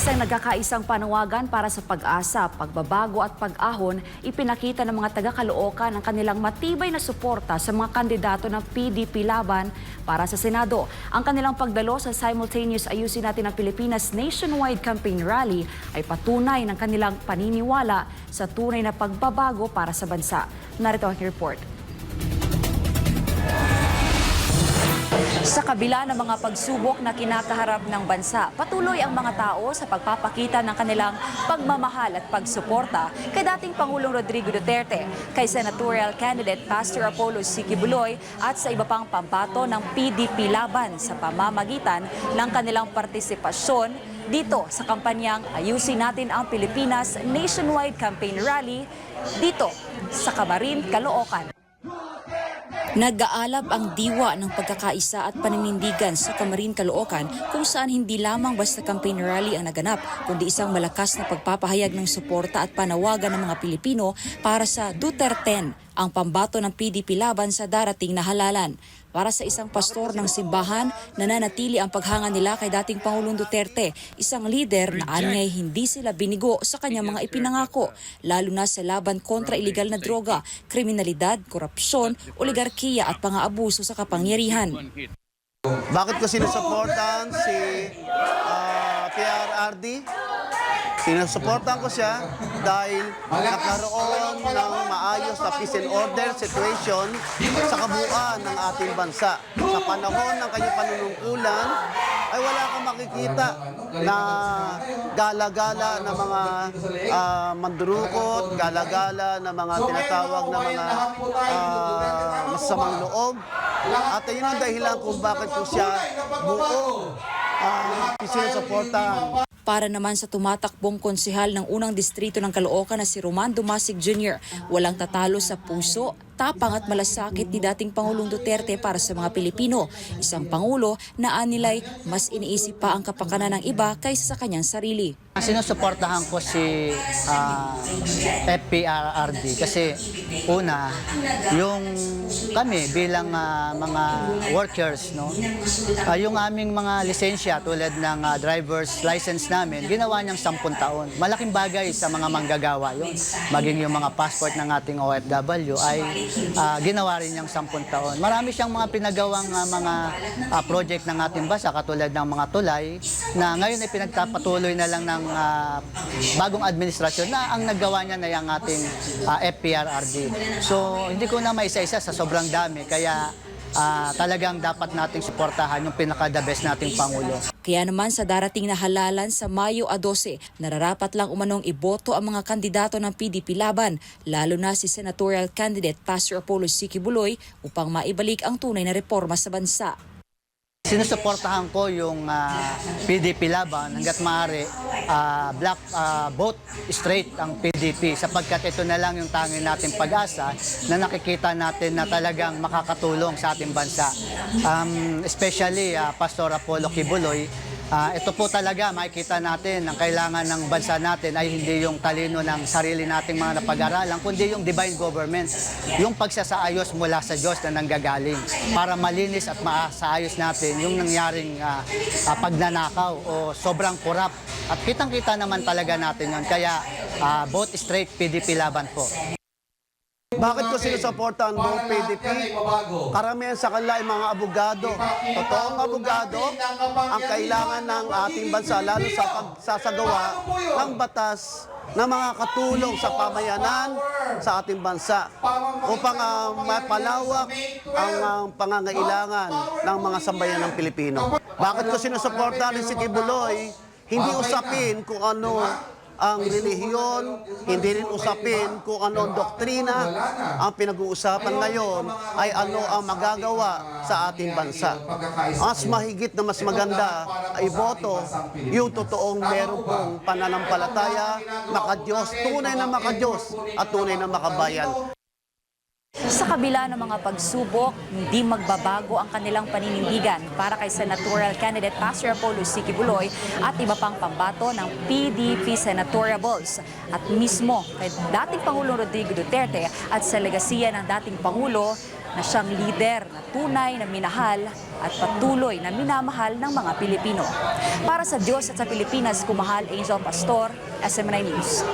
Isang nagkakaisang panawagan para sa pag-asa, pagbabago at pag-ahon, ipinakita ng mga taga-Caloocan ang kanilang matibay na suporta sa mga kandidato ng PDP laban para sa Senado. Ang kanilang pagdalo sa simultaneous Ayusin Natin ang Pilipinas nationwide campaign rally ay patunay ng kanilang paniniwala sa tunay na pagbabago para sa bansa. Narito ang report. Sa kabila ng mga pagsubok na kinakaharap ng bansa, patuloy ang mga tao sa pagpapakita ng kanilang pagmamahal at pagsuporta kay dating Pangulong Rodrigo Duterte, kay senatorial candidate Pastor Apollo C. Quiboloy at sa iba pang pambato ng PDP laban sa pamamagitan ng kanilang partisipasyon dito sa kampanyang Ayusin Natin ang Pilipinas nationwide campaign rally dito sa Camarin, Caloocan. Nag-aalab ang diwa ng pagkakaisa at paninindigan sa Camarin, Caloocan kung saan hindi lamang basta campaign rally ang naganap, kundi isang malakas na pagpapahayag ng suporta at panawagan ng mga Pilipino para sa Duterte, ang pambato ng PDP laban sa darating na halalan. Para sa isang pastor ng simbahan, nananatili ang paghanga nila kay dating Pangulong Duterte, isang lider na anyay hindi sila binigo sa kanyang mga ipinangako, lalo na sa laban kontra iligal na droga, kriminalidad, korupsyon, oligarkiya at pang-aabuso sa kapangyarihan. Bakit ko sinusuportahan si PRRD? Sinusuportahan ko siya dahil nagkaroon ng maayos na peace and order situation sa kabuuan ng ating bansa. Sa panahon ng kanyang panunungkulan ay wala kang makikita na gala-gala na mga mandurukot, gala-gala na mga tinatawag na mga masamang loob. At yun ang dahilan kung bakit ko siya buo sinusuportahan. Para naman sa tumatakbong konsehal ng unang distrito ng Caloocan na si Roman Dumasig Jr., walang tatalo sa puso, tapang at malasakit ni dating Pangulong Duterte para sa mga Pilipino. Isang Pangulo na anilay mas iniisip pa ang kapakanan ng iba kaysa sa kanyang sarili. Sinusuportahan ko si FPRRD kasi una, yung kami bilang mga workers, no, yung aming mga lisensya tulad ng driver's license namin, ginawa niyang 10 taon. Malaking bagay sa mga manggagawa yun. Maging yung mga passport ng ating OFW ay ginawa rin niyang 10 taon. Marami siyang mga pinagawang mga project ng ating bansa katulad ng mga tulay na ngayon ay pinagpapatuloy na lang ng bagong administrasyon na ang naggawa niya na yung ating FPRRD. So hindi ko na maisa-isa sa sobrang dami kaya talagang dapat nating suportahan yung pinaka-the best nating Pangulo. Kaya naman sa darating na halalan sa Mayo 12, nararapat lang umanong iboto ang mga kandidato ng PDP laban, lalo na si senatorial candidate Pastor Apollo C. Quiboloy upang maibalik ang tunay na reforma sa bansa. Sinusuportahan ko yung PDP laban hanggat maaari vote straight ang PDP sapagkat ito na lang yung tanging nating pag-asa na nakikita natin na talagang makakatulong sa ating bansa. Especially Pastor Apollo Quiboloy, ito po talaga makikita natin ang kailangan ng bansa natin ay hindi yung talino ng sarili nating mga napag-aralan, kundi yung divine government, yung pagsasaayos mula sa Diyos na nanggagaling para malinis at masaayos natin yung nangyaring pagnanakaw o sobrang korap. At kitang-kita naman talaga natin yun. Kaya vote straight PDP laban po. Bakit ko sinusuportahan buong PDP? Karamihan sa kanila ay mga abogado. Totoong abogado ang kailangan ng ating bansa, lalo sa pagsasagawa ng batas na mga katulong sa pamayanan sa ating bansa upang mapalawak ang pangangailangan ng mga sambayan ng Pilipino. Bakit ko sinusuportahan si Quiboloy? Hindi usapin kung ano ang relihiyon, hindi rin usapin kung ano ang doktrina. Ang pinag-uusapan ngayon ay ano ang magagawa sa ating bansa. Mas mahigit na mas maganda ay boto yung totoong meron pong pananampalataya, makadiyos, tunay na makadiyos at tunay na makabayan. Sa kabila ng mga pagsubok, hindi magbabago ang kanilang paninindigan para kay senatorial candidate Pastor Apollo C. Quiboloy at iba pang pambato ng PDP senatoriables. At mismo kay dating Pangulong Rodrigo Duterte at sa legasiya ng dating Pangulo, na siyang lider na tunay na minahal at patuloy na minamahal ng mga Pilipino. Para sa Diyos at sa Pilipinas, kumahal Angel Pastor, SMNI News.